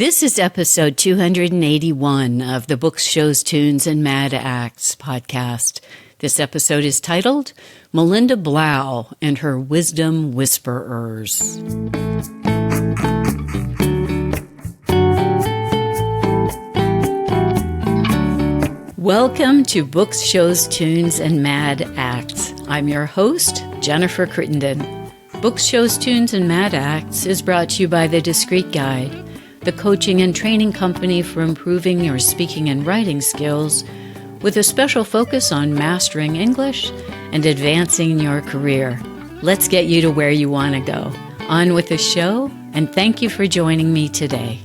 This is episode 281 of the Books, Shows, Tunes, and Mad Acts podcast. This episode is titled Melinda Blau and Her Wisdom Whisperers. Welcome to Books, Shows, Tunes, and Mad Acts. I'm your host, Jennifer Crittenden. Books, Shows, Tunes, and Mad Acts is brought to you by The Discreet Guide, the coaching and training company for improving your speaking and writing skills, with a special focus on mastering English and advancing your career. Let's get you to where you want to go. On with the show, and thank you for joining me today.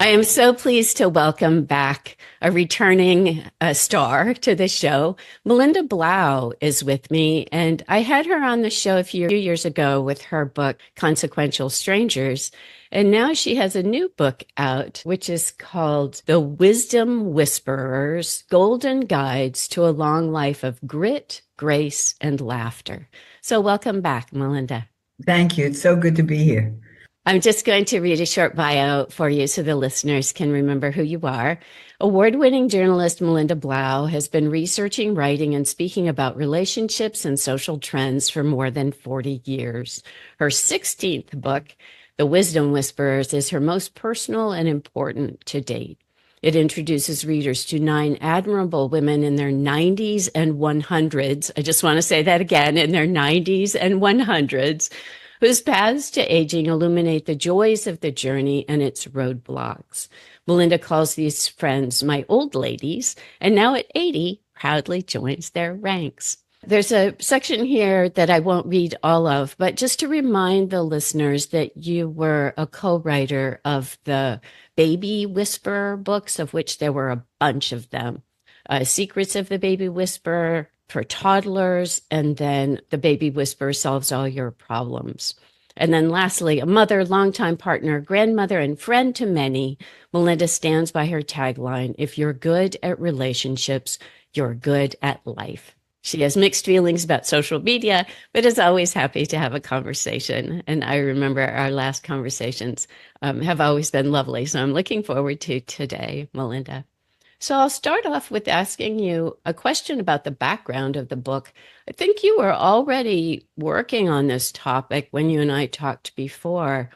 I am so pleased to welcome back a returning star to the show. Melinda Blau is with me, and I had her on the show a few years ago with her book, Consequential Strangers. And now she has a new book out, which is called The Wisdom Whisperers, Golden Guides to a Long Life of Grit, Grace, and Laughter. So welcome back, Melinda. Thank you. It's so good to be here. I'm just going to read a short bio for you so the listeners can remember who you are. Award-winning journalist Melinda Blau has been researching, writing, and speaking about relationships and social trends for more than 40 years. Her 16th book, The Wisdom Whisperers, is her most personal and important to date. It introduces readers to 9 admirable women in their 90s and 100s. I just want to say that again, in their 90s and 100s, whose paths to aging illuminate the joys of the journey and its roadblocks. Melinda calls these friends my old ladies, and now at 80, proudly joins their ranks. There's a section here that I won't read all of, but just to remind the listeners that you were a co-writer of the Baby Whisperer books, of which there were a bunch of them. Secrets of the Baby Whisperer, for toddlers, and then The Baby Whisperer Solves All Your Problems. And then lastly, a mother, longtime partner, grandmother, and friend to many, Melinda stands by her tagline, if you're good at relationships, you're good at life. She has mixed feelings about social media, but is always happy to have a conversation. And I remember our last conversations have always been lovely. So I'm looking forward to today, Melinda. So I'll start off with asking you a question about the background of the book. I think you were already working on this topic when you and I talked before.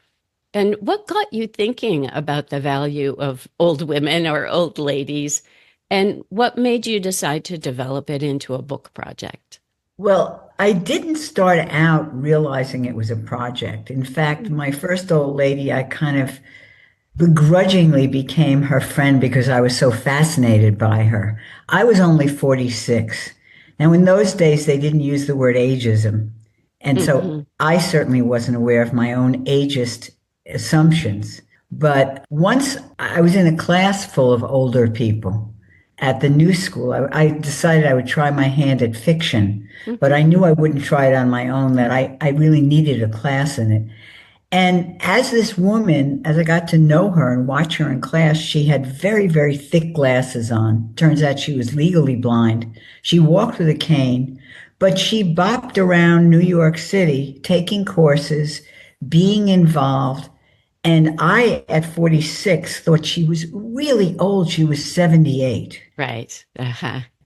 And what got you thinking about the value of old women or old ladies? And what made you decide to develop it into a book project? Well, I didn't start out realizing it was a project. In fact, my first old lady, I kind of begrudgingly became her friend because I was so fascinated by her. I was only 46. Now, in those days, they didn't use the word ageism. And so I certainly wasn't aware of my own ageist assumptions. But once I was in a class full of older people at the new school, I decided I would try my hand at fiction, but I knew I wouldn't try it on my own, that I really needed a class in it. And as this woman, as I got to know her and watch her in class, she had very, very thick glasses on. Turns out she was legally blind. She walked with a cane, but she bopped around New York City, taking courses, being involved. And I, at 46, thought she was really old. She was 78. Right.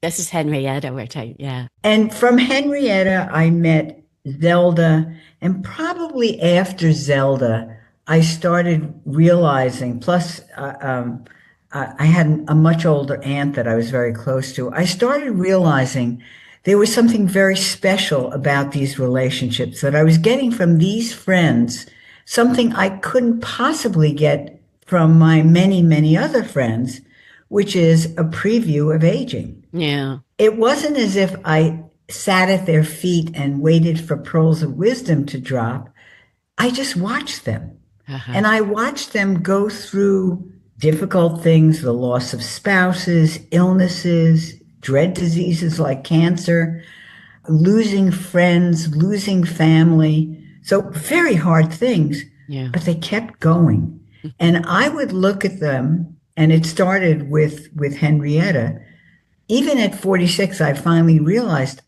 This is Henrietta we're talking, yeah. And from Henrietta, I met Zelda, and probably after Zelda, I started realizing, plus I had a much older aunt that I was very close to. I started realizing there was something very special about these relationships that I was getting from these friends, something I couldn't possibly get from my many, many other friends, which is a preview of aging. Yeah. It wasn't as if I sat at their feet and waited for pearls of wisdom to drop. I just watched them. And I watched them go through difficult things, the loss of spouses, illnesses, dread diseases like cancer, losing friends, losing family. So very hard things, but they kept going. And I would look at them, and it started with Henrietta. even at 46, I finally realized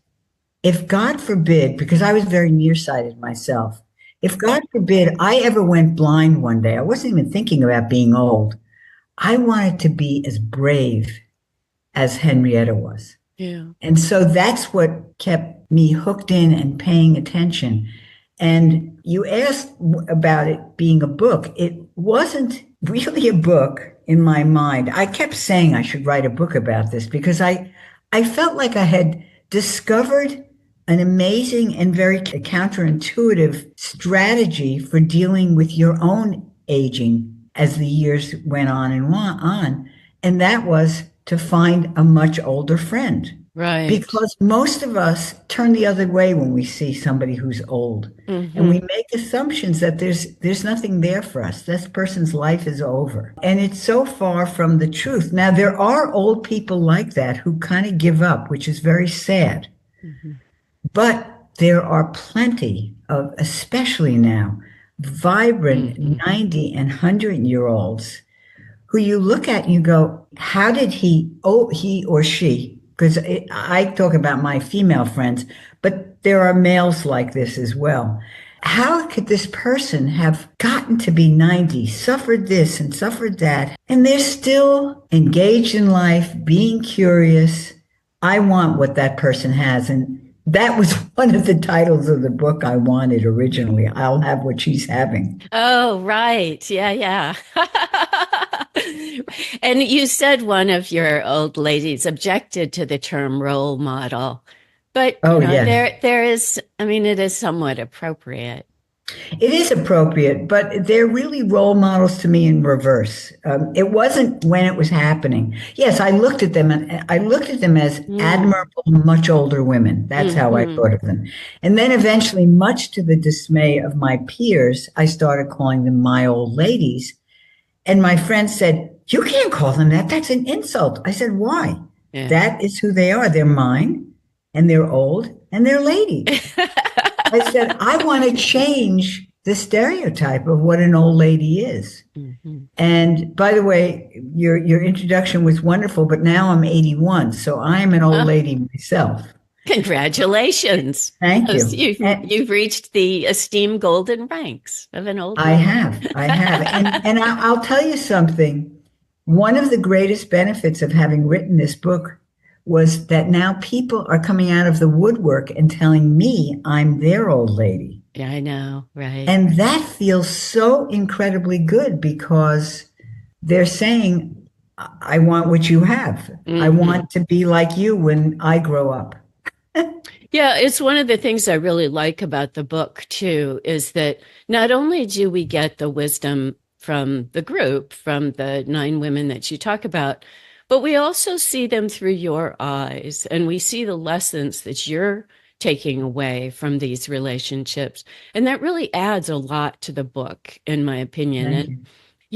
if God forbid, because I was very nearsighted myself, if God forbid I ever went blind one day, I wasn't even thinking about being old. I wanted to be as brave as Henrietta was. Yeah. And so that's what kept me hooked in and paying attention. And you asked about it being a book. It wasn't really a book in my mind. I kept saying I should write a book about this because I felt like I had discovered an amazing and very counterintuitive strategy for dealing with your own aging as the years went on and on. And that was to find a much older friend. Right. Because most of us turn the other way when we see somebody who's old. And Hmm. we make assumptions that there's nothing there for us. This person's life is over. And it's so far from the truth. Now, there are old people like that who kind of give up, which is very sad. Hmm. But there are plenty of, especially now, vibrant Hmm. 90 and 100-year-olds who you look at and you go, how did he or she, because I talk about my female friends, but there are males like this as well. How could this person have gotten to be 90, suffered this and suffered that, and they're still engaged in life, being curious? I want what that person has. And that was one of the titles of the book I wanted originally. I'll have what she's having. Oh, right. Yeah, yeah. And you said one of your old ladies objected to the term role model, but Oh, yes. there is, I mean, it is somewhat appropriate. It is appropriate, but they're really role models to me in reverse. It wasn't when it was happening. Yes, I looked at them and I looked at them as Mm. admirable, much older women. That's how I Hmm. thought of them. And then eventually, much to the dismay of my peers, I started calling them my old ladies. And my friend said, "You can't call them that. That's an insult." I said, "Why? Yeah. That is who they are. They're mine and they're old and they're ladies." I said, I want to change the stereotype of what an old lady is. Hmm. And by the way, your introduction was wonderful, but now I'm 81, so I'm an old Oh, lady myself. congratulations. Thank Yes, you. And you've reached the esteemed golden ranks of an old I lady. have, I have. And I'll tell you something. One of the greatest benefits of having written this book was that now people are coming out of the woodwork and telling me I'm their old lady. Yeah, I know, right? And that feels so incredibly good because they're saying, I want what you have. I Hmm. want to be like you when I grow up. Yeah, it's one of the things I really like about the book too, is that not only do we get the wisdom from the group, from the nine women that you talk about, but we also see them through your eyes and we see the lessons that you're taking away from these relationships. And that really adds a lot to the book, in my opinion. Thank And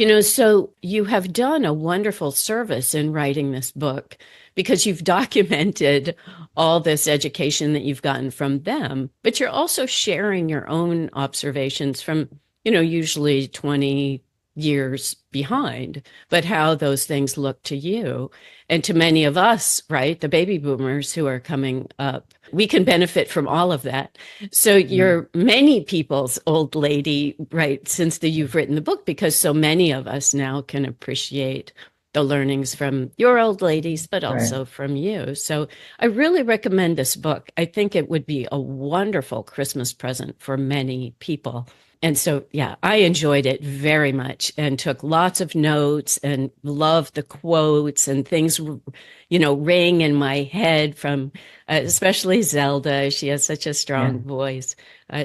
you. so you have done a wonderful service in writing this book because you've documented all this education that you've gotten from them, but you're also sharing your own observations from, usually 20 years behind, but how those things look to you and to many of us, right? The baby boomers who are coming up. We can benefit from all of that. So Yeah. you're many people's old lady, right, since you've written the book, because so many of us now can appreciate the learnings from your old ladies, but Right. also from you. So I really recommend this book. I think it would be a wonderful Christmas present for many people. And so, yeah, I enjoyed it very much and took lots of notes and loved the quotes and things, ring in my head from especially Zelda. She has such a Yeah. strong voice.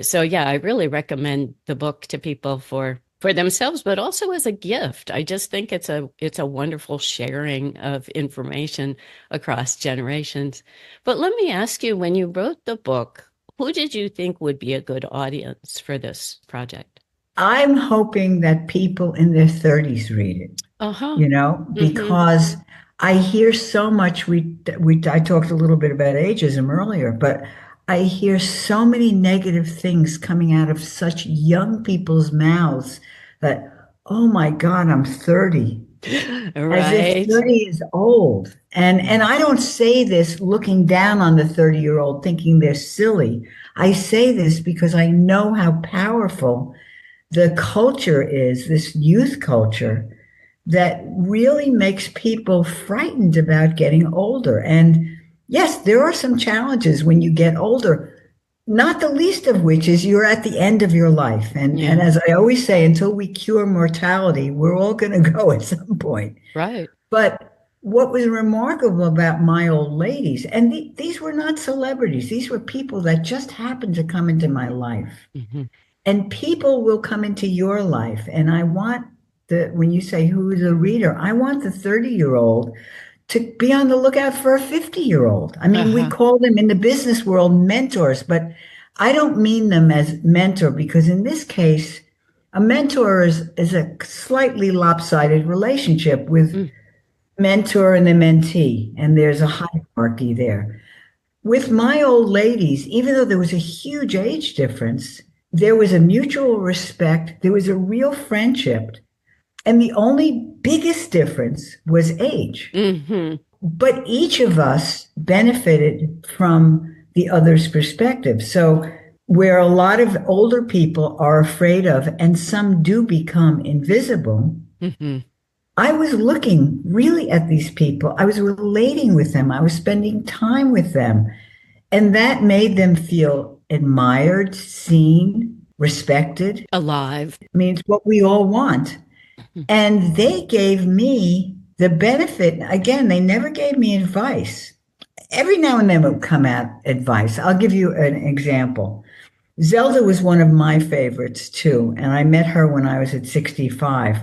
So, yeah, I really recommend the book to people for themselves, but also as a gift. I just think it's a wonderful sharing of information across generations. But let me ask you, when you wrote the book, who did you think would be a good audience for this project? I'm hoping that people in their 30s read it, Uh-huh. Mm-hmm. because I hear so much. I talked a little bit about ageism earlier, but I hear so many negative things coming out of such young people's mouths that, oh my God, I'm 30. as if Right. 30 is old. And I don't say this looking down on the 30-year-old thinking they're silly. I say this because I know how powerful the culture is, this youth culture that really makes people frightened about getting older. And yes, there are some challenges when you get older, not the least of which is you're at the end of your life. And Yeah. as I always say, until we cure mortality, we're all going to go at some point. Right. But what was remarkable about my old ladies, and these were not celebrities, these were people that just happened to come into my life. Hmm. And people will come into your life. And I want when you say who's a reader, I want the 30-year-old to be on the lookout for a 50-year-old. I mean, we Uh-huh. call them in the business world mentors, but I don't mean them as mentor because in this case, a mentor is a slightly lopsided relationship with Mm. mentor and the mentee, and there's a hierarchy there. With my old ladies, even though there was a huge age difference, there was a mutual respect, there was a real friendship, and the only biggest difference was age. Hmm. But each of us benefited from the other's perspective. So, where a lot of older people are afraid of, and some do become invisible, Hmm. I was looking really at these people. I was relating with them. I was spending time with them. And that made them feel admired, seen, respected. Alive. I mean, it's what we all want. And they gave me the benefit. Again, they never gave me advice. Every now and then would come out advice. I'll give you an example. Zelda was one of my favorites too. And I met her when I was at 65.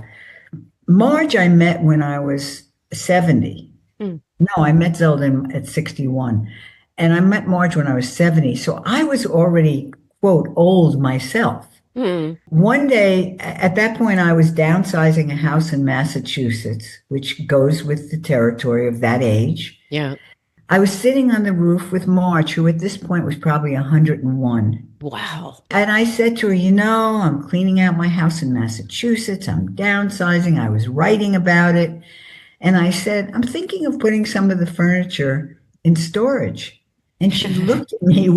Marge, I met when I was 70. Mm. No, I met Zelda at 61. And I met Marge when I was 70. So I was already, quote, old myself. Mm. One day, at that point, I was downsizing a house in Massachusetts, which goes with the territory of that age. Yeah. I was sitting on the roof with Marge, who at this point was probably 101. Wow. And I said to her, you know, I'm cleaning out my house in Massachusetts. I'm downsizing. I was writing about it. And I said, I'm thinking of putting some of the furniture in storage. And she looked at me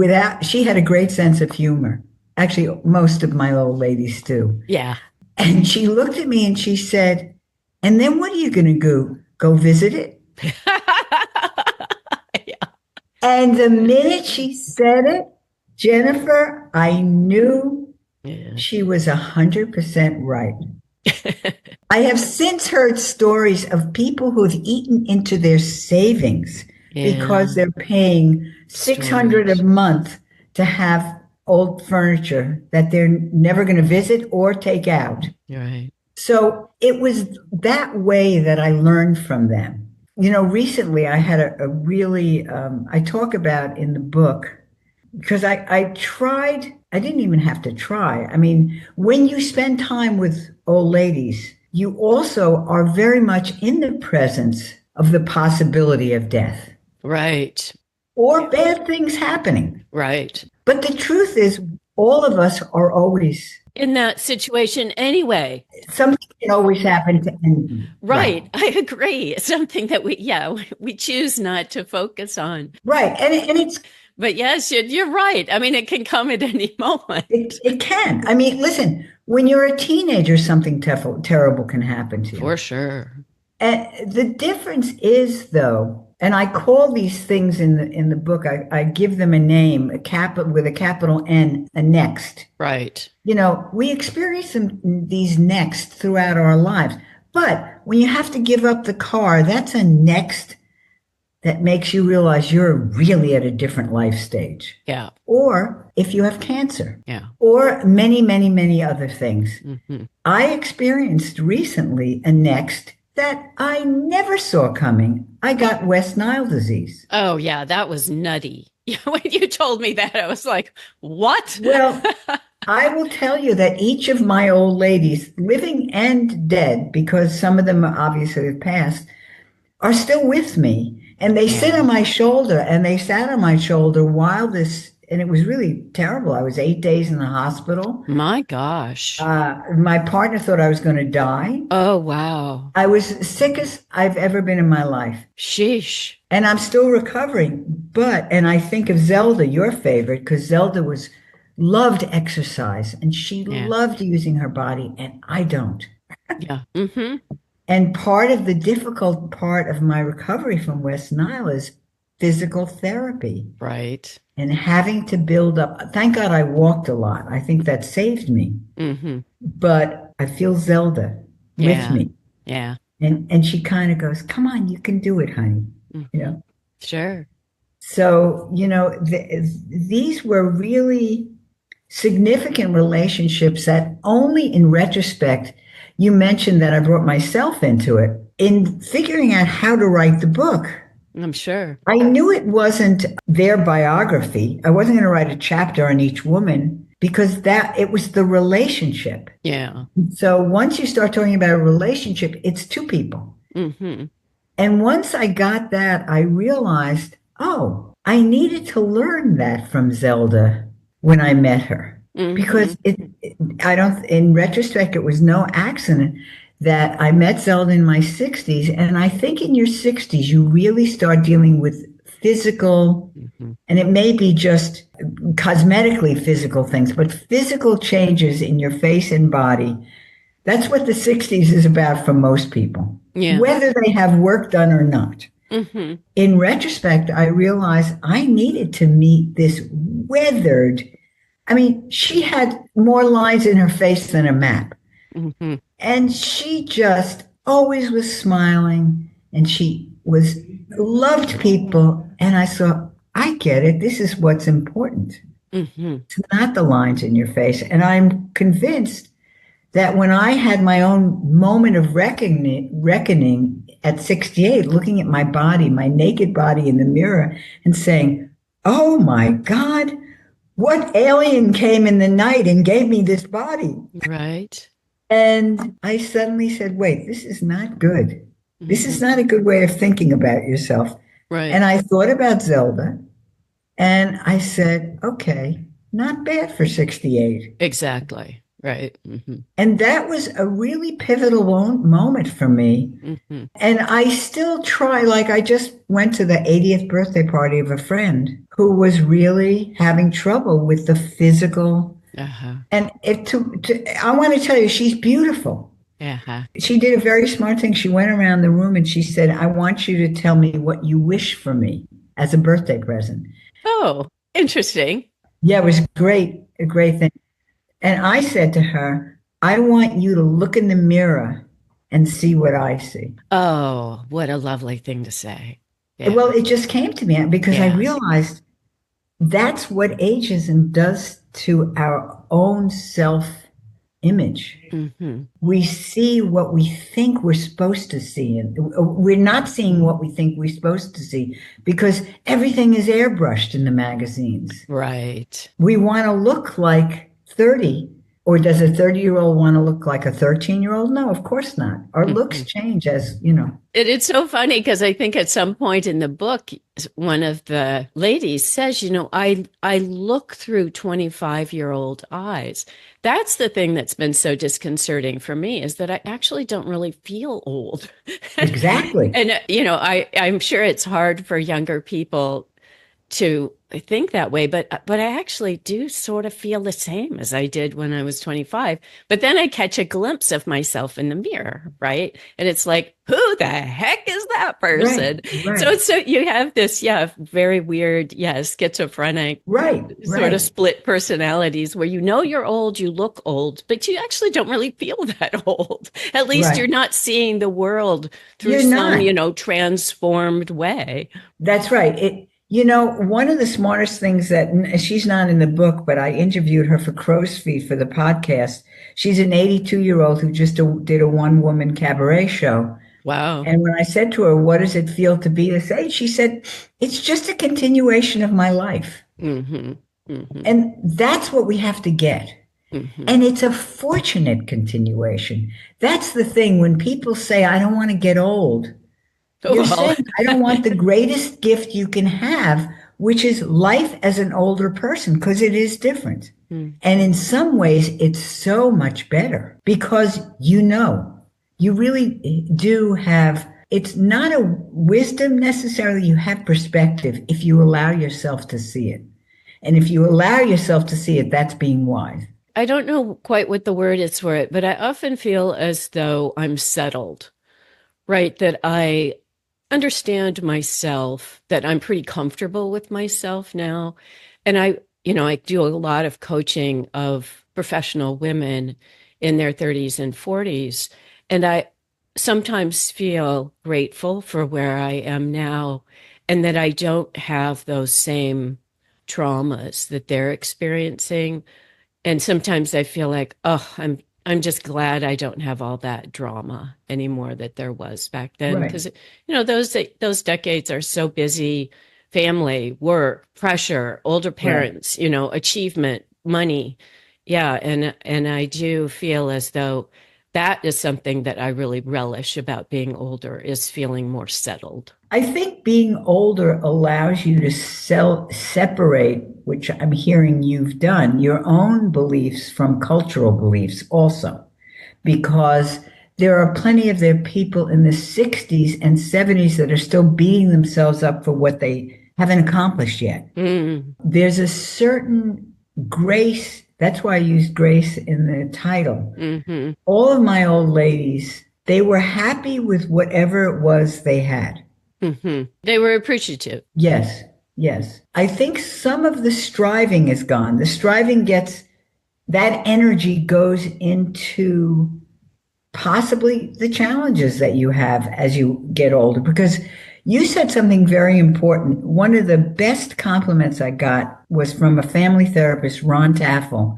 she had a great sense of humor. Actually, most of my old ladies do. Yeah. And she looked at me and she said, and then what are you going to do? Go visit it? Yeah. And the minute she said it, Jennifer, I knew Yeah. she was 100% right. I have since heard stories of people who have eaten into their savings because Yeah. they're paying 600 a Storage. month to have old furniture that they're never going to visit or take out. Right. So it was that way that I learned from them. You know, recently I had a really, I talk about in the book, because I didn't even have to try. I mean, when you spend time with old ladies, you also are very much in the presence of the possibility of death Right. or bad things happening. Right. But the truth is, all of us are always, In that situation anyway. something can always happen to anyone. Right. I agree. Something that we choose not to focus on. Right. And it's, But yes, you're right. I mean, it can come at any moment. it can. I mean, listen, when you're a teenager, something terrible can happen to you. For sure. And the difference is, though, and I call these things in the book, I give them a name, with a capital N, a next. Right. You know, we experience these next throughout our lives. But when you have to give up the car, that's a next that makes you realize you're really at a different life stage. Yeah. Or if you have cancer. Yeah. Or many, many, many other things. Mm-hmm. I experienced recently a next that I never saw coming. I got West Nile disease. Oh, yeah. That was nutty. When you told me that, I was like, what? Well, I will tell you that each of my old ladies, living and dead, because some of them obviously have passed, are still with me. And they sit on my shoulder, and they sat on my shoulder while this and it was really terrible. I was 8 days in the hospital. My gosh. My partner thought I was going to die. Oh, wow. I was sick as I've ever been in my life. Sheesh. And I'm still recovering. And I think of Zelda, your favorite, because Zelda loved exercise and she Yeah. loved using her body, and I don't. Yeah. Mm-hmm. And part of the difficult part of my recovery from West Nile is physical therapy Right. and having to build up. Thank God I walked a lot. I think that saved me. Mm-hmm. But I feel Zelda with Yeah. me. Yeah. And she kind of goes, "Come on, you can do it, honey." Mm-hmm. Sure. So, these were really significant relationships that only in retrospect, you mentioned that I brought myself into it. In figuring out how to write the book, I'm sure. I knew it wasn't their biography. I wasn't going to write a chapter on each woman because it was the relationship. Yeah. So once you start talking about a relationship, it's two people. Mm-hmm. And once I got that, I realized, oh, I needed to learn that from Zelda when I met her. Mm-hmm. Because in retrospect, it was no accident that I met Zelda in my 60s. And I think in your 60s, you really start dealing with physical, and it may be just cosmetically physical things, but physical changes in your face and body. That's what the 60s is about for most people, whether they have work done or not. Mm-hmm. In retrospect, I realized I needed to meet this weathered. I mean, she had more lines in her face than a map. Mm-hmm. And she just always was smiling, and she loved people. And I thought, I get it. This is what's important. Mm-hmm. It's not the lines in your face. And I'm convinced that when I had my own moment of reckoning at 68, looking at my body, my naked body in the mirror and saying, oh my God, what alien came in the night and gave me this body? Right. And I suddenly said, wait, this is not good. This is not a good way of thinking about yourself. Right. And I thought about Zelda and I said, okay, not bad for 68. Exactly. Right. Mm-hmm. And that was a really pivotal moment for me. Mm-hmm. And I still try, like I just went to the 80th birthday party of a friend who was really having trouble with the physical. Uh-huh. And I want to tell you, she's beautiful. Uh-huh. She did a very smart thing. She went around the room and she said, I want you to tell me what you wish for me as a birthday present. Oh, interesting. Yeah, it was great, a great thing. And I said to her, I want you to look in the mirror and see what I see. Oh, what a lovely thing to say. Yeah. Well, it just came to me because I realized that's what ageism does to our own self-image. Mm-hmm. We see what we think we're supposed to see, and we're not seeing what we think we're supposed to see because everything is airbrushed in the magazines. Right. We want to look like 30, or does a 30-year-old want to look like a 13-year-old? No, of course not. Our looks change as, It's so funny because I think at some point in the book, one of the ladies says, I look through 25-year-old eyes. That's the thing that's been so disconcerting for me, is that I actually don't really feel old. Exactly. And, I'm sure it's hard for younger people to think that way, but I actually do sort of feel the same as I did when I was 25. But then I catch a glimpse of myself in the mirror, right? And it's like, who the heck is that person? Right. So you have this, very weird, schizophrenic, sort of split personalities where you're old, you look old, but you actually don't really feel that old. At least you're not seeing the world through some, transformed way. That's right. One of the smartest things that she's not in the book, but I interviewed her for Crow's Feet for the podcast. She's an 82-year-old who just did a one-woman cabaret show. Wow. And when I said to her, what does it feel to be this age? She said, it's just a continuation of my life. Mm-hmm. Mm-hmm. And that's what we have to get. Mm-hmm. And it's a fortunate continuation. That's the thing. When people say, I don't want to get old, you're saying, I don't want the greatest gift you can have, which is life as an older person, because it is different. Mm. And in some ways, it's so much better because you really do have, it's not a wisdom necessarily, you have perspective if you allow yourself to see it. And if you allow yourself to see it, that's being wise. I don't know quite what the word is for it, but I often feel as though I'm settled, right? That I understand myself, that I'm pretty comfortable with myself now. And I do a lot of coaching of professional women in their 30s and 40s. And I sometimes feel grateful for where I am now and that I don't have those same traumas that they're experiencing. And sometimes I feel like, oh, I'm just glad I don't have all that drama anymore that there was back then. Right. Because those decades are so busy, family, work, pressure, older Right. parents, achievement, money. Yeah, and I do feel as though that is something that I really relish about being older, is feeling more settled. I think being older allows you to separate, which I'm hearing you've done, your own beliefs from cultural beliefs also, because there are plenty of their people in the 60s and 70s that are still beating themselves up for what they haven't accomplished yet. Mm. There's a certain grace. That's why I used grace in the title. Hmm. All of my old ladies, they were happy with whatever it was they had. Hmm. They were appreciative. Yes, yes. I think some of the striving is gone. The striving gets, that energy goes into possibly the challenges that you have as you get older. Because you said something very important. One of the best compliments I got was from a family therapist, Ron Taffel,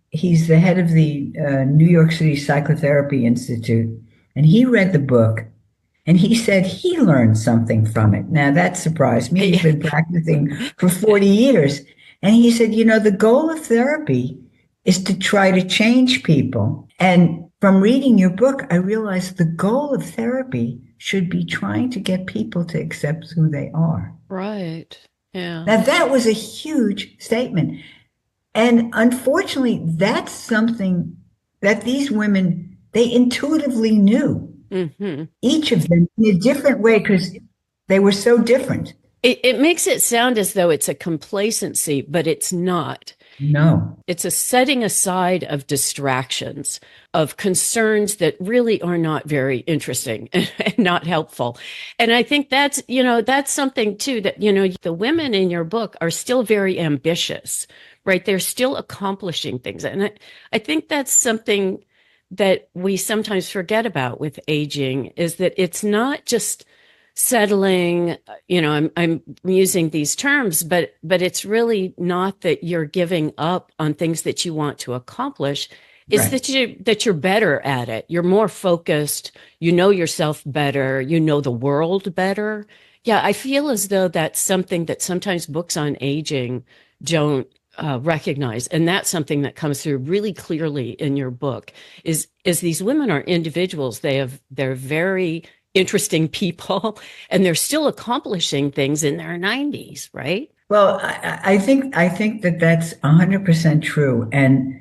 he's the head of the New York City Psychotherapy Institute. And he read the book. And he said he learned something from it. Now that surprised me. He's been practicing for 40 years. And he said, the goal of therapy is to try to change people. And from reading your book, I realized the goal of therapy should be trying to get people to accept who they are. Right. Yeah. Now that was a huge statement. And unfortunately, that's something that these women, they intuitively knew. Mm-hmm. Each of them in a different way because they were so different. It makes it sound as though it's a complacency, but it's not. No. It's a setting aside of distractions, of concerns that really are not very interesting and not helpful. And I think that's something too, that, the women in your book are still very ambitious, right? They're still accomplishing things. And I think that's something that we sometimes forget about with aging, is that it's not just settling, I'm using these terms, but it's really not that you're giving up on things that you want to accomplish. It's Right. that you're better at it. You're more focused. You know yourself better. You know the world better. Yeah, I feel as though that's something that sometimes books on aging don't recognize, and that's something that comes through really clearly in your book. Is these women are individuals. They're very interesting people, and they're still accomplishing things in their 90s, right? Well, I think that that's 100% true. And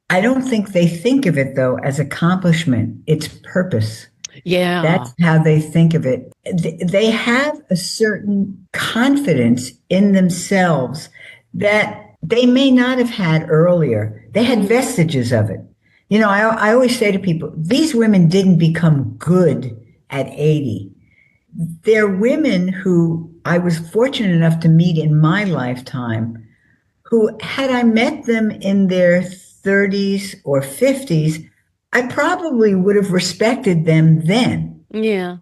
I don't think they think of it, though, as accomplishment. It's purpose. Yeah. That's how they think of it. They have a certain confidence in themselves that they may not have had earlier. They had vestiges of it. I always say to people, these women didn't become good at 80. They're women who I was fortunate enough to meet in my lifetime, who, had I met them in their 30s or 50s, I probably would have respected them then. Yeah.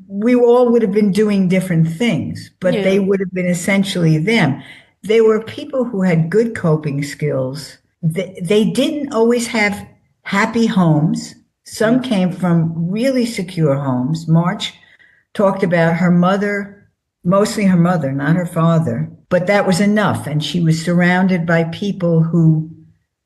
We all would have been doing different things, but they Yeah. would have been essentially them. They were people who had good coping skills. They didn't always have happy homes. Some came from really secure homes. March talked about her mother, mostly her mother, not her father, but that was enough. And she was surrounded by people who,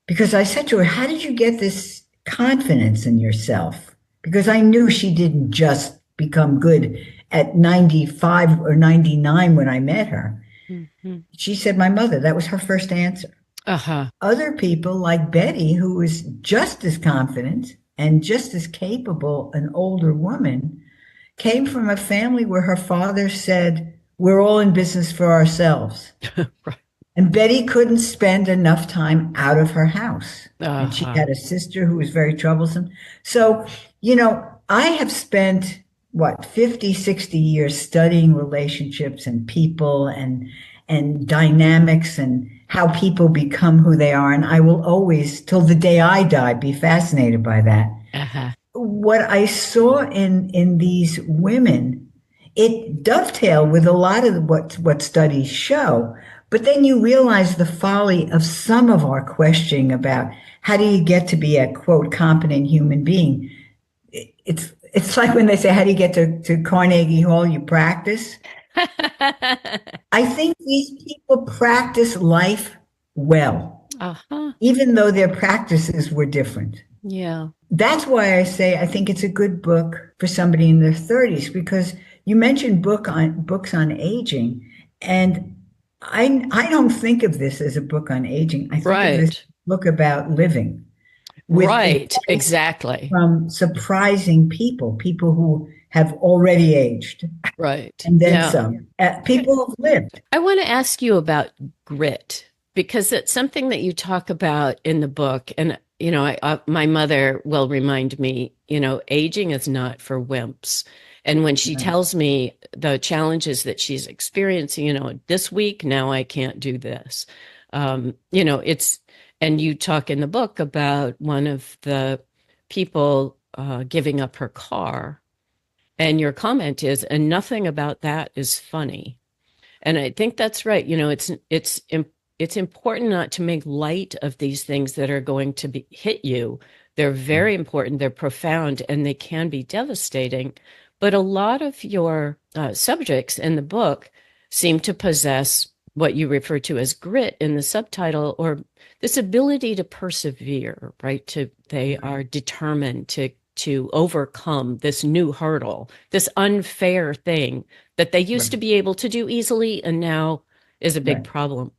because I said to her, how did you get this confidence in yourself? Because I knew she didn't just become good at 95 or 99 when I met her. Mhm. She said, my mother, that was her first answer. Uh-huh. Other people like Betty, who was just as confident and just as capable, an older woman, came from a family where her father said, we're all in business for ourselves. Right. And Betty couldn't spend enough time out of her house. And she Uh-huh. had a sister who was very troublesome. So, I have spent 50, 60 years studying relationships and people and dynamics and how people become who they are. And I will always, till the day I die, be fascinated by that. Uh-huh. What I saw in these women, it dovetailed with a lot of what studies show. But then you realize the folly of some of our questioning about how do you get to be a quote competent human being. It's like when they say, how do you get to Carnegie Hall? You practice. I think these people practice life well, Uh-huh. even though their practices were different. Yeah. That's why I say I think it's a good book for somebody in their 30s, because you mentioned books on aging, and I don't think of this as a book on aging. I think of this Right. book about living with Right. advice Exactly. from surprising people who have already aged, Right. and then Yeah. some, people who've lived. I want to ask you about grit because it's something that you talk about in the book. And, my mother will remind me, aging is not for wimps. And when she tells me the challenges that she's experiencing, this week, now I can't do this. And you talk in the book about one of the people giving up her car. And your comment is, and nothing about that is funny. And I think that's right. It's important not to make light of these things that are going to hit you. They're very important, they're profound, and they can be devastating. But a lot of your subjects in the book seem to possess what you refer to as grit in the subtitle, or this ability to persevere, right? They are determined to overcome this new hurdle, this unfair thing that they used to Right, be able to do easily and now is a big right. problem.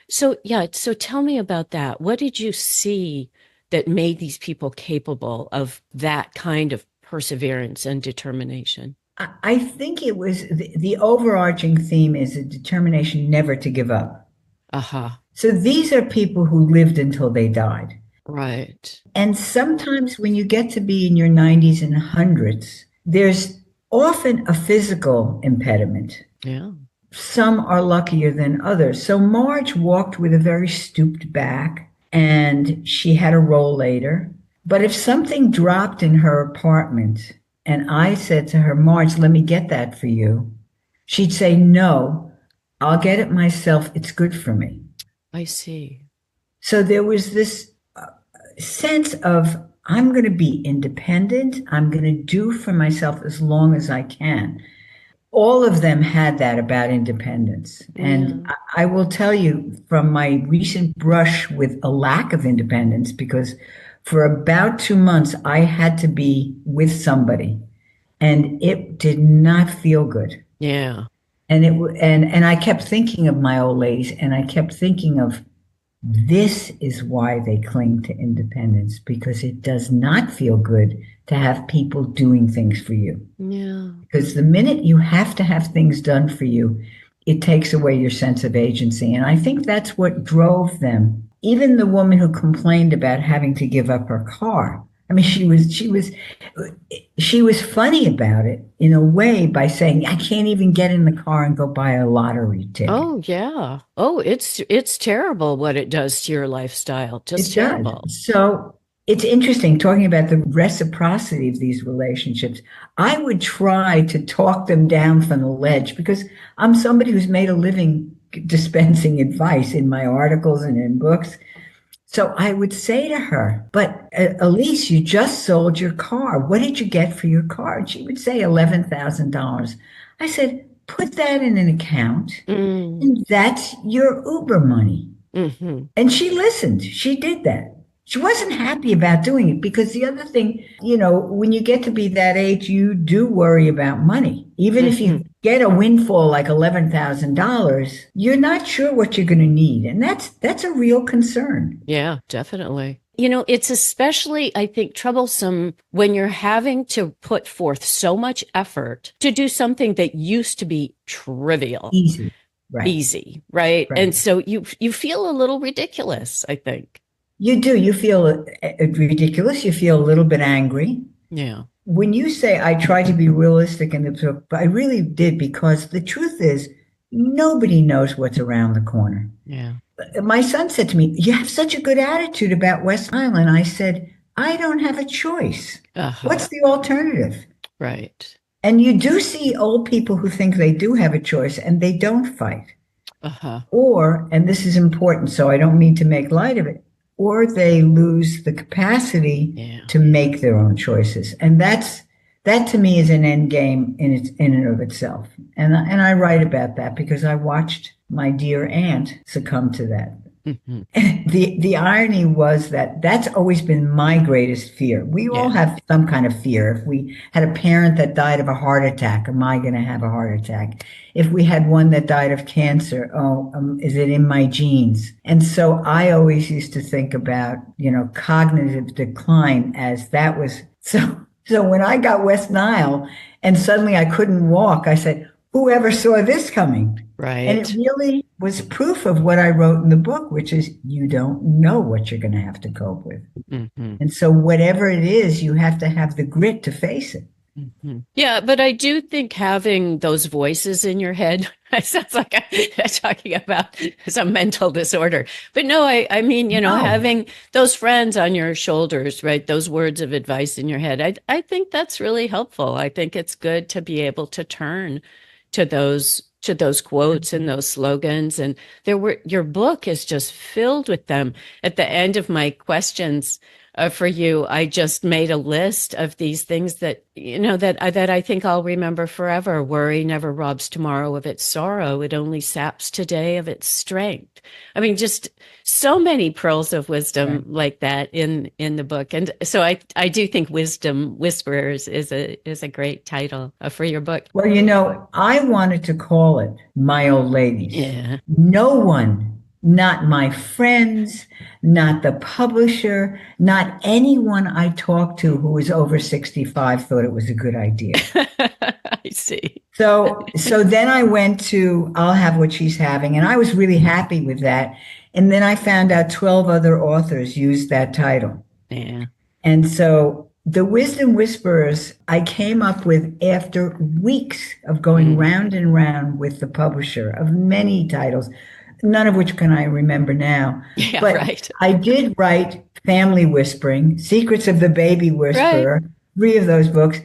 So, yeah, so tell me about that. What did you see that made these people capable of that kind of perseverance and determination? I think it was the overarching theme is a determination never to give up. Aha. So these are people who lived until they died. Right. And sometimes when you get to be in your 90s and hundreds, there's often a physical impediment. Yeah. Some are luckier than others. So Marge walked with a very stooped back and she had a rollator. But if something dropped in her apartment and I said to her, Marge, let me get that for you, she'd say, no, I'll get it myself. It's good for me. I see. So there was this sense of, I'm going to be independent. I'm going to do for myself as long as I can. All of them had that about independence. And Yeah. I will tell you from my recent brush with a lack of independence, because for about 2 months, I had to be with somebody and it did not feel good. Yeah. And I kept thinking of my old ladies and I kept thinking of this is why they cling to independence, because it does not feel good to have people doing things for you. Yeah. Because the minute you have to have things done for you, it takes away your sense of agency. And I think that's what drove them. Even the woman who complained about having to give up her car. I mean, she was funny about it in a way by saying, I can't even get in the car and go buy a lottery ticket. Oh, yeah. Oh, it's terrible what it does to your lifestyle. Just It does. terrible. So it's interesting talking about the reciprocity of these relationships. I would try to talk them down from the ledge because I'm somebody who's made a living dispensing advice in my articles and in books. So I would say to her, but Elise, you just sold your car. What did you get for your car? And she would say $11,000. I said, put that in an account Mm. and that's your Uber money. Hmm. And she listened. She did that. She wasn't happy about doing it because the other thing, when you get to be that age, you do worry about money. Even if you get a windfall like $11,000, you're not sure what you're going to need. And that's a real concern. Yeah, definitely. It's especially, I think, troublesome when you're having to put forth so much effort to do something that used to be trivial. Easy. Right. Easy, right? Right. And so you feel a little ridiculous, I think. You do. You feel ridiculous. You feel a little bit angry. Yeah. When you say I try to be realistic in the book, but I really did, because the truth is nobody knows what's around the corner. Yeah. My son said to me, "You have such a good attitude about West Island." I said, "I don't have a choice. What's the alternative?" Right. And you do see old people who think they do have a choice and they don't fight. Or, and this is important, so I don't mean to make light of it, or they lose the capacity to make their own choices. And that to me is an end game in and of itself. And I write about that because I watched my dear aunt succumb to that. The irony was that that's always been my greatest fear. We all have some kind of fear. If we had a parent that died of a heart attack, am I going to have a heart attack? If we had one that died of cancer, is it in my genes? And so I always used to think about, cognitive decline as that was. So when I got West Nile and suddenly I couldn't walk, I said, whoever saw this coming? Right. And it really was proof of what I wrote in the book, which is you don't know what you're going to have to cope with. And so whatever it is, you have to have the grit to face it. Yeah, but I do think having those voices in your head, it sounds like I'm talking about some mental disorder. But no, I mean, having those friends on your shoulders, right? Those words of advice in your head. I think that's really helpful. I think it's good to be able to turn to those quotes and those slogans. And your book is just filled with them. At the end of my questions for you, I just made a list of these things that, that I think I'll remember forever. Worry never robs tomorrow of its sorrow. It only saps today of its strength. I mean, just so many pearls of wisdom like that in the book. And so I do think Wisdom Whisperers is a great title for your book. Well, I wanted to call it My Old Ladies. Yeah. No one, not my friends, not the publisher, not anyone I talked to who was over 65 thought it was a good idea. I see. So then I went to I'll Have What She's Having, and I was really happy with that. And then I found out 12 other authors used that title. Yeah. And so the Wisdom Whisperers, I came up with after weeks of going round and round with the publisher of many titles, none of which can I remember now. Yeah, but right. I did write Family Whispering, Secrets of the Baby Whisperer, 3 of those books.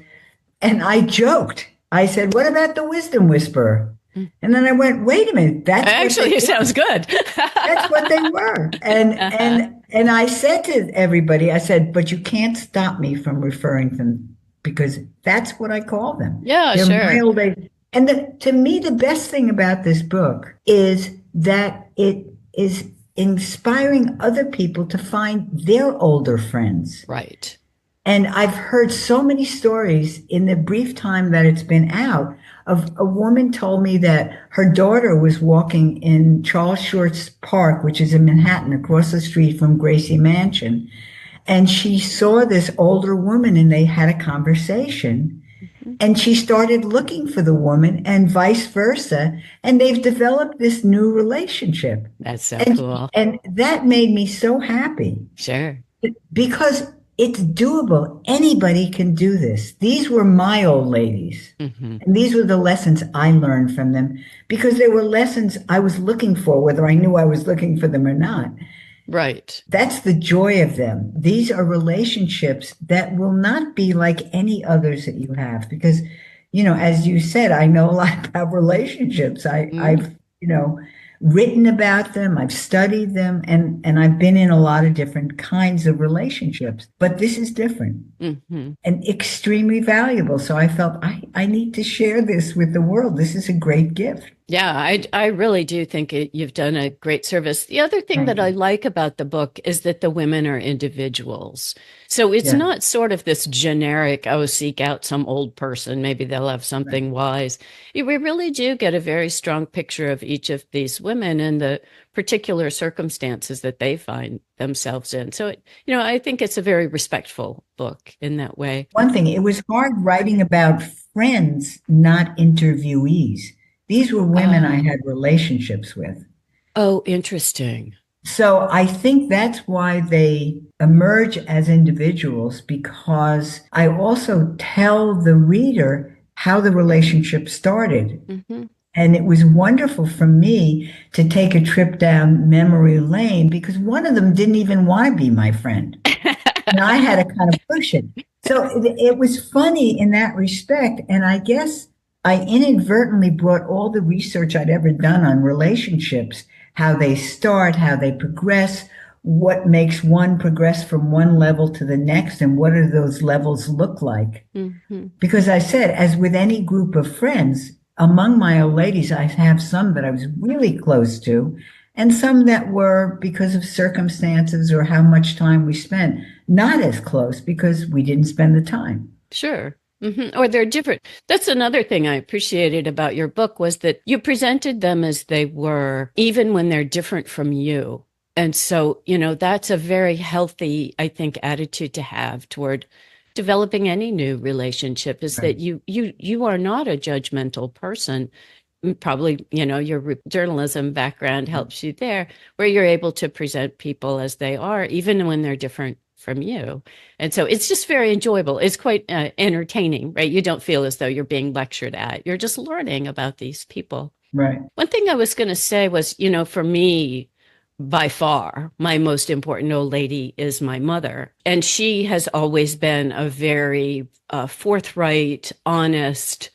And I joked. I said, what about the Wisdom Whisperer? And then I went, wait a minute. That actually sounds good. That's what they were. And I said to everybody, I said, but you can't stop me from referring to them because that's what I call them. Yeah, They're sure. my old age. And to me, the best thing about this book is that it is inspiring other people to find their older friends. Right. And I've heard so many stories in the brief time that it's been out of a woman told me that her daughter was walking in Charles Schurz Park, which is in Manhattan, across the street from Gracie Mansion. And she saw this older woman and they had a conversation. And she started looking for the woman and vice versa. And they've developed this new relationship. That's so cool. And that made me so happy. Sure. Because it's doable. Anybody can do this. These were my old ladies. And these were the lessons I learned from them because they were lessons I was looking for, whether I knew I was looking for them or not. Right. That's the joy of them. These are relationships that will not be like any others that you have because, as you said, I know a lot about relationships. I've, written about them, I've studied them, and I've been in a lot of different kinds of relationships. But this is different and extremely valuable. So I felt I need to share this with the world. This is a great gift. Yeah, I really do think you've done a great service. The other thing that Thank I you. like about the book is that the women are individuals. So it's Yeah. not sort of this generic, oh, seek out some old person, maybe they'll have Right. something wise. We really do get a very strong picture of each of these women and the particular circumstances that they find themselves in. So, I think it's a very respectful book in that way. One thing, it was hard writing about friends, not interviewees. These were women I Oh, had relationships with. oh, interesting. So I think that's why they emerge as individuals, because I also tell the reader how the relationship started. Hmm. And it was wonderful for me to take a trip down memory lane because one of them didn't even want to be my friend. And I had to kind of push it. So it was funny in that respect. And I guess I inadvertently brought all the research I'd ever done on relationships, how they start, how they progress, what makes one progress from one level to the next, and what do those levels look like. Hmm. Because I said, as with any group of friends, among my old ladies, I have some that I was really close to, and some that were because of circumstances or how much time we spent, not as close because we didn't spend the time. Sure. Or they're different. That's another thing I appreciated about your book was that you presented them as they were, even when they're different from you. And so, that's a very healthy, I think, attitude to have toward developing any new relationship is Right. that you are not a judgmental person. Probably, your journalism background helps you there, where you're able to present people as they are, even when they're different from you. And so it's just very enjoyable. It's quite entertaining, right? You don't feel as though you're being lectured at. You're just learning about these people. Right. One thing I was going to say was, for me, by far, my most important old lady is my mother. And she has always been a very forthright, honest,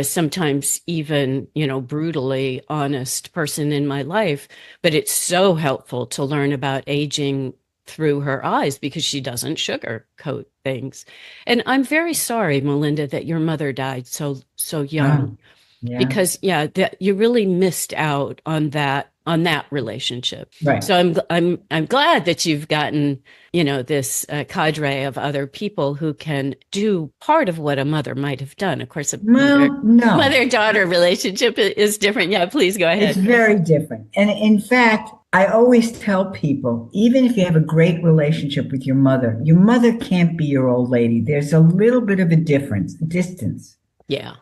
sometimes even, brutally honest person in my life. But it's so helpful to learn about aging through her eyes because she doesn't sugarcoat things. And I'm very sorry, Melinda, that your mother died so young Oh, yeah. because that you really missed out on that relationship. Right. So I'm glad that you've gotten this cadre of other people who can do part of what a mother might have done. Of course, a Well, no. mother-daughter relationship is different. Yeah, please go It's ahead. very different. And in fact, I always tell people, even if you have a great relationship with your mother can't be your old lady. There's a little bit of a difference, distance. Yeah.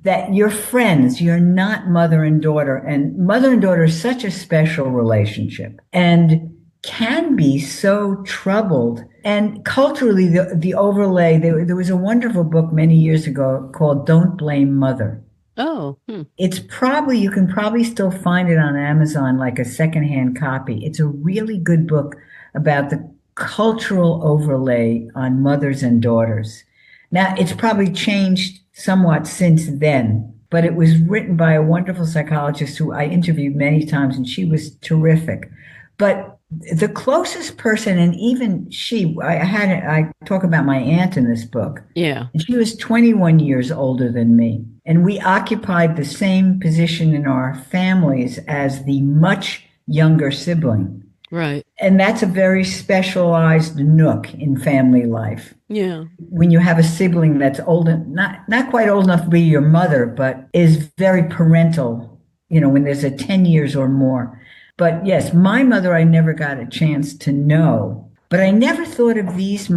That you're friends, you're not mother and daughter. And mother and daughter is such a special relationship and can be so troubled. And culturally, the overlay, there was a wonderful book many years ago called Don't Blame Mother. Oh, You can probably still find it on Amazon like a secondhand copy. It's a really good book about the cultural overlay on mothers and daughters. Now, it's probably changed somewhat since then, but it was written by a wonderful psychologist who I interviewed many times, and she was terrific. But the closest person, and even she, I talk about my aunt in this book, yeah. and she was 21 years older than me. And we occupied the same position in our families as the much younger sibling. Right. And that's a very specialized nook in family life. Yeah. When you have a sibling that's old, not quite old enough to be your mother, but is very parental, when there's a 10 years or more. But yes, my mother, I never got a chance to know. But I never thought of these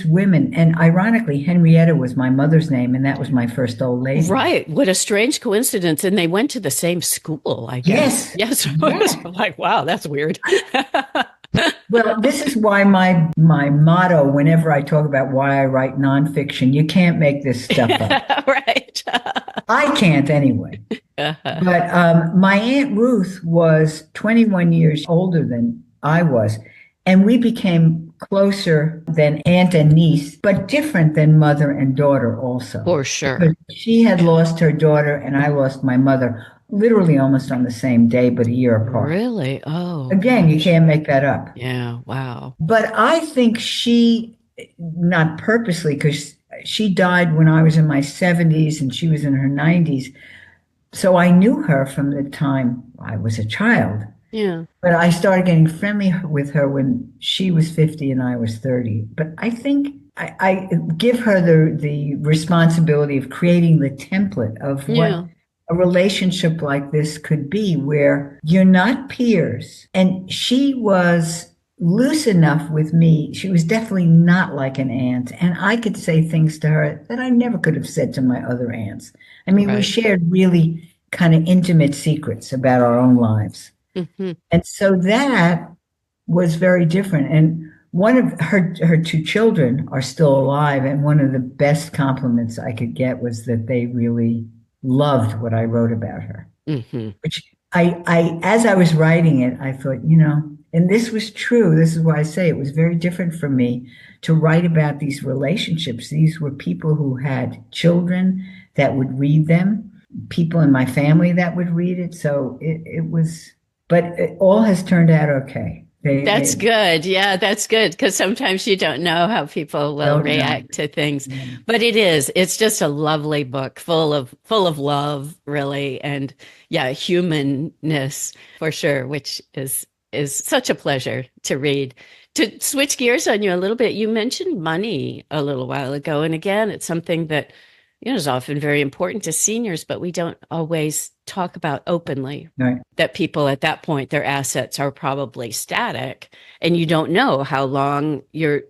women. And ironically, Henrietta was my mother's name, and that was my first old lady. Right. What a strange coincidence. And they went to the same school, I guess. Yes. Yes. I was Yeah. like, wow, that's weird. Well, this is why my motto, whenever I talk about why I write nonfiction, you can't make this stuff up. Right. I can't anyway. Uh-huh. But my Aunt Ruth was 21 years older than I was, and we became closer than aunt and niece, but different than mother and daughter also. For sure. Because she had lost her daughter and I lost my mother literally almost on the same day, but a year apart. Really? Oh, Again, you gosh. can't make that up. Yeah. Wow. But I think she, not purposely, because she died when I was in my 70s and she was in her 90s. So I knew her from the time I was a child. Yeah. But I started getting friendly with her when she was 50 and I was 30. But I think I give her the responsibility of creating the template of what Yeah. a relationship like this could be, where you're not peers. And she was loose enough with me. She was definitely not like an aunt. And I could say things to her that I never could have said to my other aunts. I mean, we Right. shared really kind of intimate secrets about our own lives. Hmm. And so that was very different. And one of her two children are still alive. And one of the best compliments I could get was that they really loved what I wrote about her. Hmm. Which as I was writing it, I thought, and this was true. This is why I say it was very different for me to write about these relationships. These were people who had children that would read them, people in my family that would read it. So it was, but it all has turned out okay. That's They good. Yeah, that's good because sometimes you don't know how people will don't know. react to things. Yeah. But it's just a lovely book full of love, really, and yeah, humanness for sure, which is such a pleasure to read. To switch gears on you a little bit, you mentioned money a little while ago, and again, it's something that is often very important to seniors, but we don't always talk about openly Right. that people at that point, their assets are probably static and you don't know how long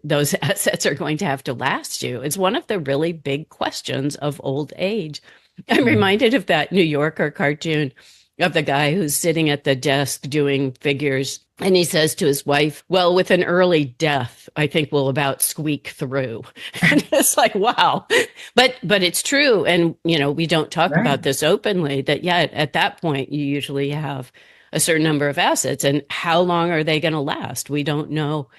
those assets are going to have to last you. It's one of the really big questions of old age. I'm Right. reminded of that New Yorker cartoon of the guy who's sitting at the desk doing figures. And he says to his wife, well, with an early death, I think we'll about squeak through. And it's like, wow. But it's true. And, we don't talk Right. about this openly that, yeah, at that point, you usually have a certain number of assets. And how long are they going to last? We don't know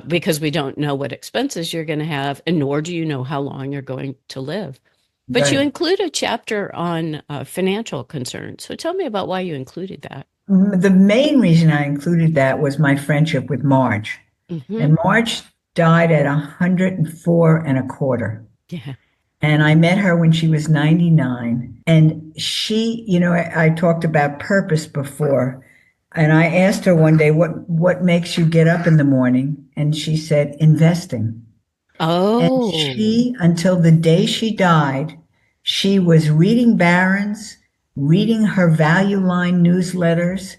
because we don't know what expenses you're going to have, and nor do you know how long you're going to live. But you Right. include a chapter on financial concerns. So tell me about why you included that. The main reason I included that was my friendship with Marge. Hmm. And Marge died at 104 and a quarter. Yeah. And I met her when she was 99. And she, I talked about purpose before. And I asked her one day, what makes you get up in the morning? And she said, investing. And Oh, she, until the day she died, she was reading Barron's, reading her Value Line newsletters.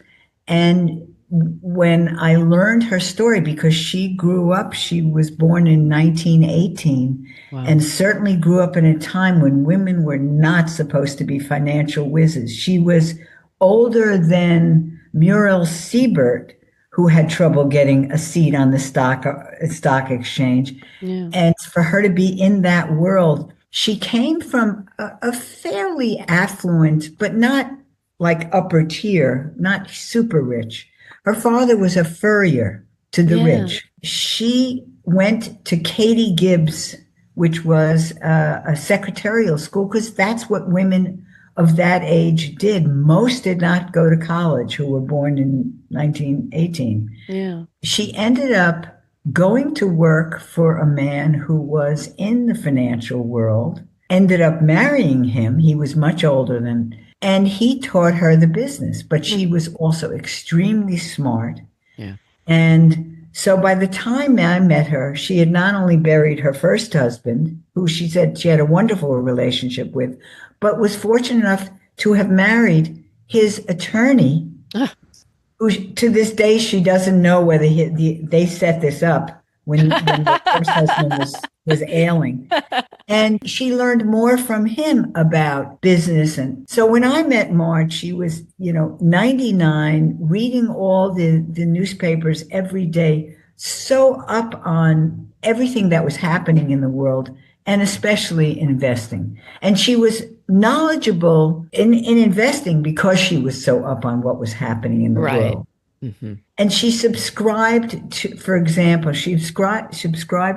And when I learned her story, because she grew up, she was born in 1918, wow. and certainly grew up in a time when women were not supposed to be financial whizzes. She was older than Muriel Siebert, who had trouble getting a seat on the stock exchange. Yeah. And for her to be in that world, she came from a fairly affluent, but not like upper tier, not super rich. Her father was a furrier to the Yeah. rich. She went to Katie Gibbs, which was a secretarial school, because that's what women of that age did. Most did not go to college who were born in 1918. Yeah. She ended up going to work for a man who was in the financial world, ended up marrying him. He was much older than, and he taught her the business, but she Mm. was also extremely smart. Yeah. And so by the time I met her, she had not only buried her first husband, who she said she had a wonderful relationship with, but was fortunate enough to have married his attorney, Ah, who to this day she doesn't know whether they set this up when the first husband was ailing. And she learned more from him about business. And so when I met Marge, she was, 99, reading all the newspapers every day, so up on everything that was happening in the world, and especially investing. And she was knowledgeable in investing because she was so up on what was happening in the right. world. Hmm. And she subscribed to, for example, subscribed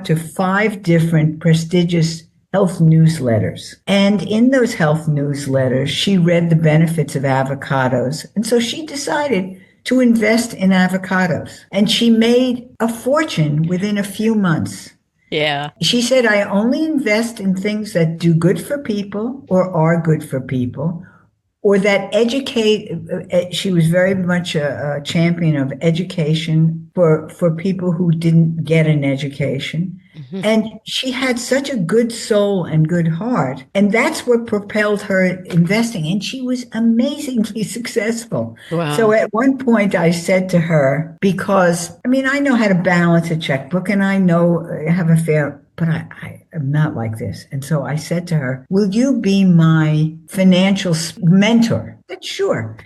to 5 different prestigious health newsletters. And in those health newsletters, she read the benefits of avocados. And so she decided to invest in avocados. And she made a fortune within a few months. Yeah. She said, I only invest in things that do good for people or are good for people, or that she was very much a champion of education for people who didn't get an education. Mhm. And she had such a good soul and good heart. And that's what propelled her investing. And she was amazingly successful. So Wow. at one point I said to her, because I mean, I know how to balance a checkbook and I know I have a fair, but I am not like this. And so I said to her, will you be my financial mentor? I said, sure.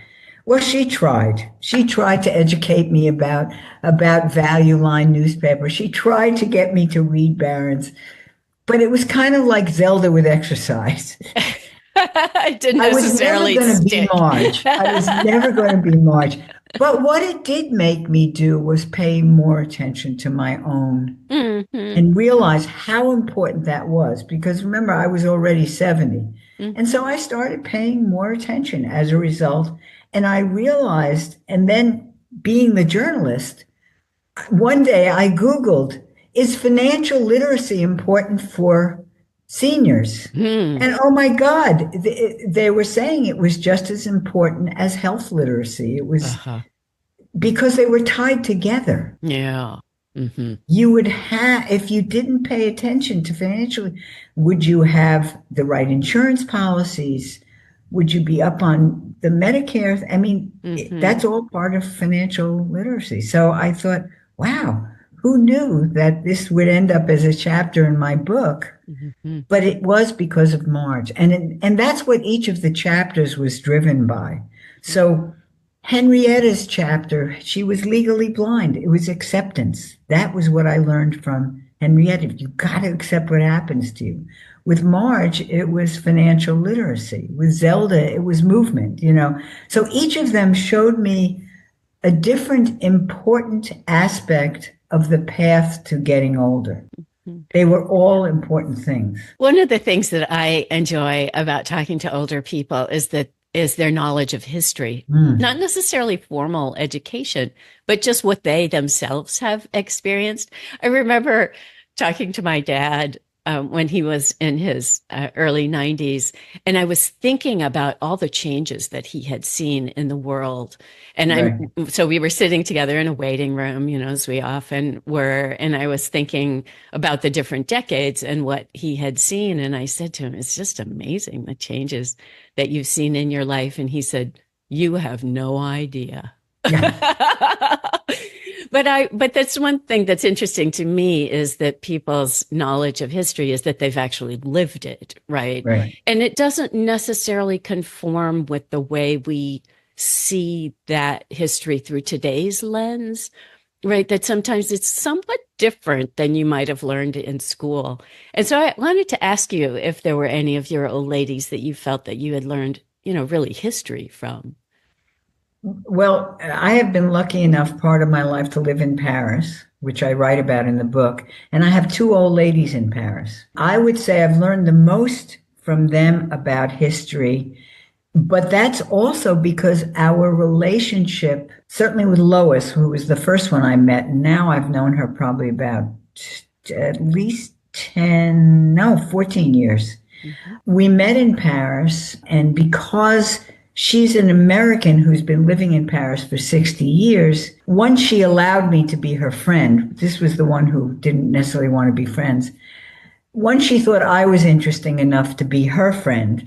Well, she tried. She tried to educate me about Value Line newspaper. She tried to get me to read Barron's, but it was kind of like Zelda with exercise. It didn't I was never necessarily going to be stick. Marge. I was never going to be Marge. But what it did make me do was pay more attention to my own Mhm. and realize how important that was. Because remember, I was already 70. And so I started paying more attention as a result. And I realized, and then being the journalist, one day I Googled, is financial literacy important for seniors? Mhm. And oh my God, they were saying it was just as important as health literacy. It was Uh-huh. because they were tied together. Yeah. Hmm. You would have, if you didn't pay attention to financially, would you have the right insurance policies? Would you be up on the Medicare? I mean, Hmm. that's all part of financial literacy. So I thought, wow, who knew that this would end up as a chapter in my book? Hmm. But it was because of Marge. And that's what each of the chapters was driven by. So Henrietta's chapter, she was legally blind. It was acceptance. That was what I learned from Henrietta. You got to accept what happens to you. With Marge, it was financial literacy. With Zelda, it was movement, you know. So each of them showed me a different important aspect of the path to getting older. They were all important things. One of the things that I enjoy about talking to older people is their knowledge of history, Mm, not necessarily formal education, but just what they themselves have experienced. I remember talking to my dad when he was in his early 90s, and I was thinking about all the changes that he had seen in the world. And right. so we were sitting together in a waiting room, you know, as we often were, and I was thinking about the different decades and what he had seen. And I said to him, it's just amazing the changes that you've seen in your life. And he said, you have no idea. Yeah, But that's one thing that's interesting to me is that people's knowledge of history is that they've actually lived it, right? right. And it doesn't necessarily conform with the way we see that history through today's lens, right? That sometimes it's somewhat different than you might have learned in school. And so I wanted to ask you if there were any of your old ladies that you felt that you had learned, you know, really history from. Well, I have been lucky enough part of my life to live in Paris, which I write about in the book. And I have two old ladies in Paris. I would say I've learned the most from them about history. But that's also because our relationship, certainly with Lois, who was the first one I met, and now I've known her probably about at least 10, no, 14 years. Mhm. We met in Paris, and because she's an American who's been living in Paris for 60 years, once she allowed me to be her friend, this was the one who didn't necessarily want to be friends. Once she thought I was interesting enough to be her friend,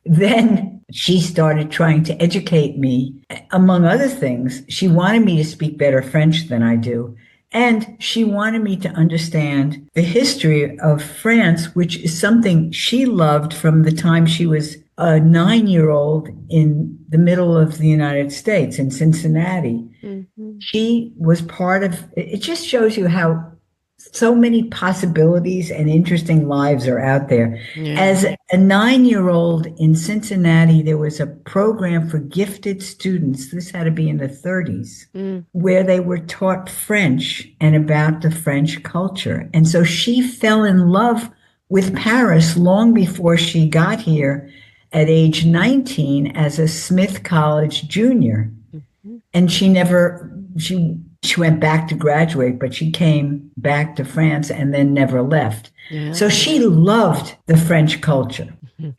then she started trying to educate me. Among other things, she wanted me to speak better French than I do. And she wanted me to understand the history of France, which is something she loved from the time she was a 9-year-old in the middle of the United States in Cincinnati. Mhm. She was part of it. Just shows you how so many possibilities and interesting lives are out there. Yeah. As a 9-year-old in Cincinnati, there was a program for gifted students. This had to be in the 30s, Mm. where they were taught French and about the French culture. And so she fell in love with Paris long before she got here at age 19 as a Smith College junior. Mhm. And she went back to graduate, but she came back to France and then never left. Yeah. So she loved the French culture.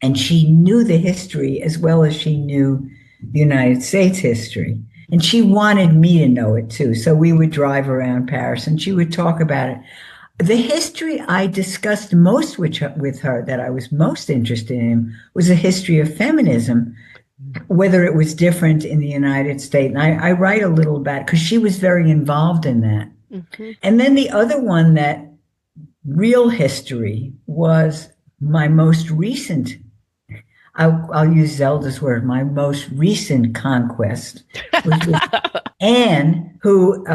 And she knew the history as well as she knew the United States history. And she wanted me to know it too. So we would drive around Paris and she would talk about it. The history I discussed most with her that I was most interested in was the history of feminism, whether it was different in the United States. And I write a little about it because she was very involved in that. Mm-hmm. And then the other one, that real history, was my most recent, I'll use Zelda's word, my most recent conquest, which was Anne, who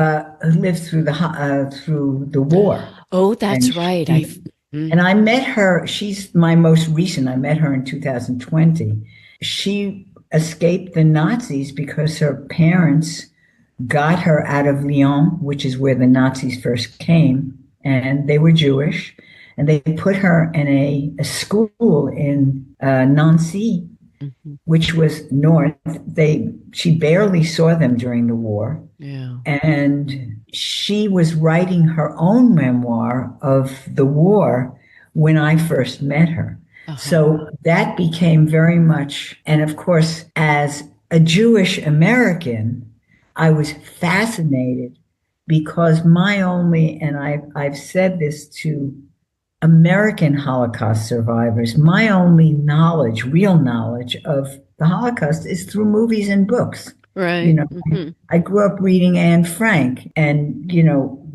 lived through the war. Oh, that's right. And I met her. She's my most recent. I met her in 2020. She escaped the Nazis because her parents got her out of Lyon, which is where the Nazis first came, and they were Jewish. And they put her in a school in Nancy, mm-hmm. which was north. She barely saw them during the war. Yeah. And she was writing her own memoir of the war when I first met her. Uh-huh. So that became very much, and of course, as a Jewish American, I was fascinated because and I've said this to American Holocaust survivors, my only knowledge, real knowledge of the Holocaust is through movies and books. Right. You know, mm-hmm. I grew up reading Anne Frank and,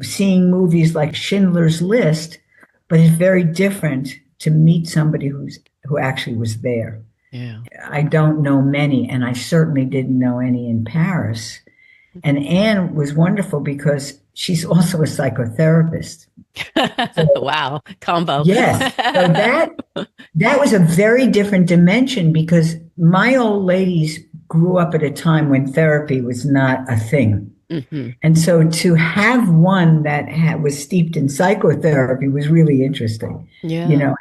seeing movies like Schindler's List, but it's very different to meet somebody who actually was there. Yeah. I don't know many, and I certainly didn't know any in Paris. And Anne was wonderful because she's also a psychotherapist. So, wow, combo. Yes. So that was a very different dimension because my old ladies grew up at a time when therapy was not a thing. Mm-hmm. And so to have one that was steeped in psychotherapy was really interesting. Yeah. And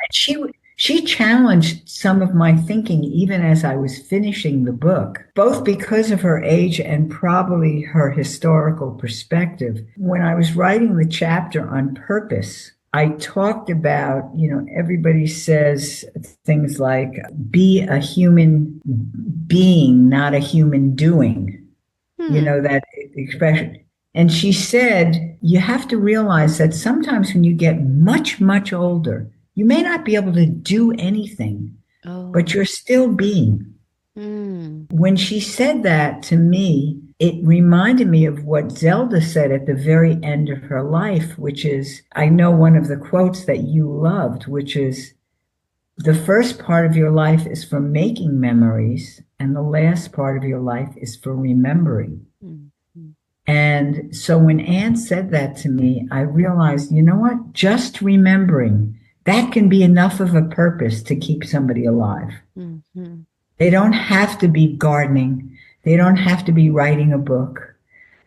she challenged some of my thinking even as I was finishing the book, both because of her age and probably her historical perspective. When I was writing the chapter on purpose, I talked about, everybody says things like, be a human being, not a human doing, that expression. And she said, you have to realize that sometimes when you get much, much older, you may not be able to do anything, but you're still being. Mm. When she said that to me, it reminded me of what Zelda said at the very end of her life, which is, I know one of the quotes that you loved, which is, the first part of your life is for making memories, and the last part of your life is for remembering. Mm-hmm. And so when Anne said that to me, I realized, you know what? Just remembering, that can be enough of a purpose to keep somebody alive. Mm-hmm. They don't have to be gardening. They don't have to be writing a book.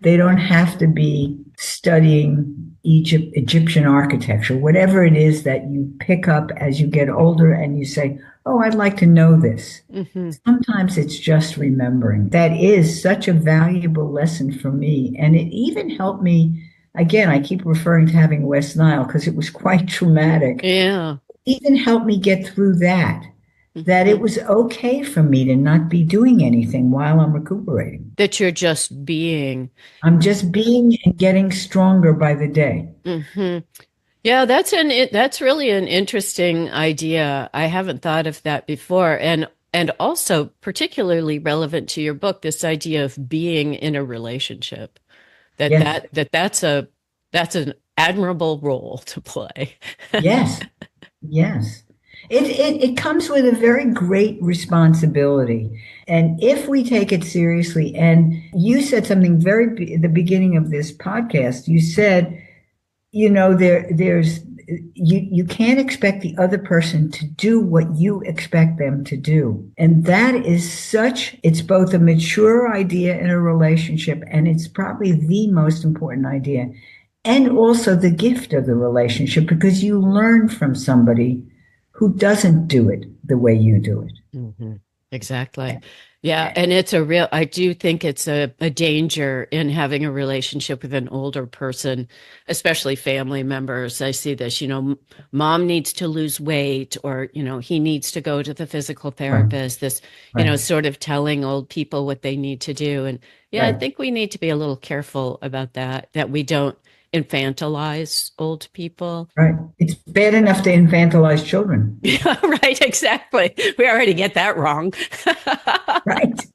They don't have to be studying Egyptian architecture, whatever it is that you pick up as you get older and you say, oh, I'd like to know this. Mm-hmm. Sometimes it's just remembering. That is such a valuable lesson for me. And it even helped me. Again, I keep referring to having West Nile because it was quite traumatic. Yeah. It even helped me get through that it was okay for me to not be doing anything while I'm recuperating. That you're just being. I'm just being and getting stronger by the day. Mm-hmm. Yeah, that's really an interesting idea. I haven't thought of that before. And also particularly relevant to your book, this idea of being in a relationship. That's an admirable role to play. Yes. It comes with a very great responsibility. And if we take it seriously, and you said something at the beginning of this podcast, you said, you can't expect the other person to do what you expect them to do. And that is it's both a mature idea in a relationship, and it's probably the most important idea, and also the gift of the relationship, because you learn from somebody who doesn't do it the way you do it. Mm-hmm. Exactly. Yeah, and I do think it's a danger in having a relationship with an older person, especially family members. I see this, mom needs to lose weight or, he needs to go to the physical Right, therapist, this, right, sort of telling old people what they need to do. And yeah, I right, think we need to be a little careful about that we don't infantilize old people. right. It's bad enough to infantilize children. Yeah, right, exactly. We already get that wrong. Right.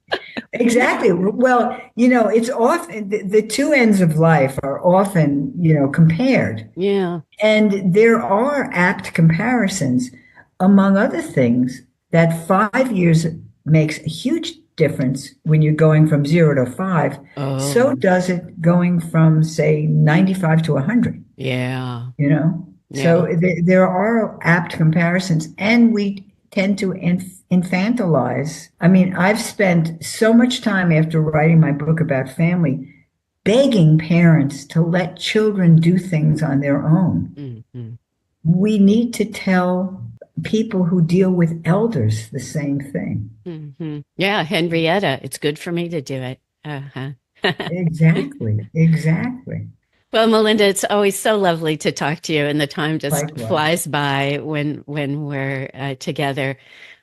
Exactly. Well, it's often the two ends of life are often, compared. Yeah. And there are apt comparisons, among other things, that 5 years makes a huge difference when you're going from 0 to 5. So Oh, does it going from, say, 95 to 100, yeah. you know? So Yeah. there are apt comparisons, and we tend to infantilize. I mean, I've spent so much time after writing my book about family begging parents to let children do things on their own. Hmm. We need to tell people who deal with elders the same thing. Yeah, Henrietta, it's good for me to do it. Uh-huh. Exactly, exactly. Well, Melinda, it's always so lovely to talk to you, and the time just Likewise. flies by when we're together.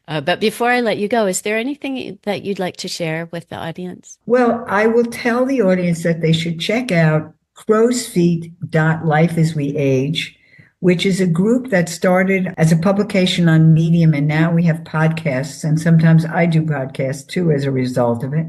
But before I let you go, is there anything that you'd like to share with the audience? Well, I will tell the audience that they should check out crowsfeet.life as we age, which is a group that started as a publication on Medium, and now we have podcasts, and sometimes I do podcasts too as a result of it.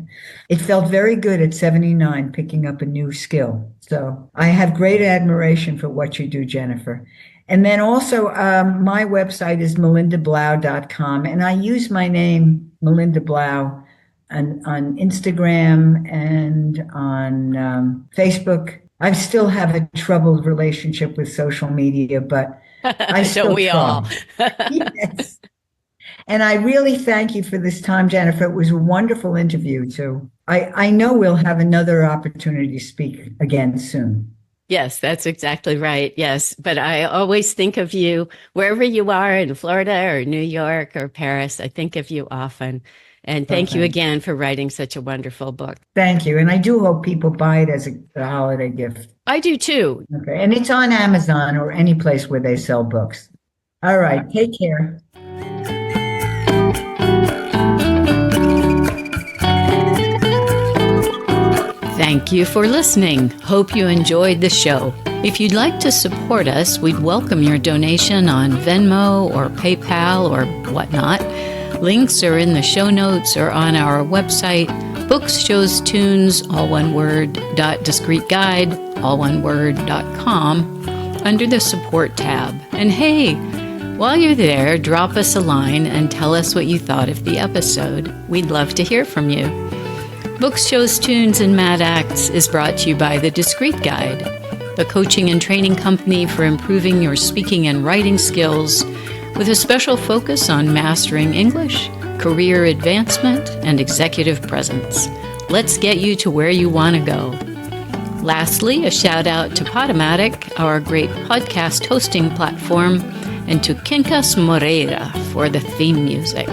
It felt very good at 79 picking up a new skill. So I have great admiration for what you do, Jennifer. And then also, my website is melindablau.com, and I use my name, Melinda Blau, on Instagram and on Facebook. I still have a troubled relationship with social media, but I Don't still we all? try. Yes. And I really thank you for this time, Jennifer. It was a wonderful interview, too. I know we'll have another opportunity to speak again soon. Yes, that's exactly right. Yes. But I always think of you wherever you are in Florida or New York or Paris. I think of you often. And Well, thank you thanks. again for writing such a wonderful book. Thank you. And I do hope people buy it as a holiday gift. I do too. Okay. And it's on Amazon or any place where they sell books. All right. Take care. Thank you for listening. Hope you enjoyed the show. If you'd like to support us, we'd welcome your donation on Venmo or PayPal or whatnot. Links are in the show notes or on our website, books, shows, tunes, all one word, .discreet guide, all one word.com, under the support tab. And hey, while you're there, drop us a line and tell us what you thought of the episode. We'd love to hear from you. Books, Shows, Tunes, and Mad Acts is brought to you by The Discreet Guide, the coaching and training company for improving your speaking and writing skills, with a special focus on mastering English, career advancement, and executive presence. Let's get you to where you want to go. Lastly, a shout out to Podomatic, our great podcast hosting platform, and to Quincas Moreira for the theme music.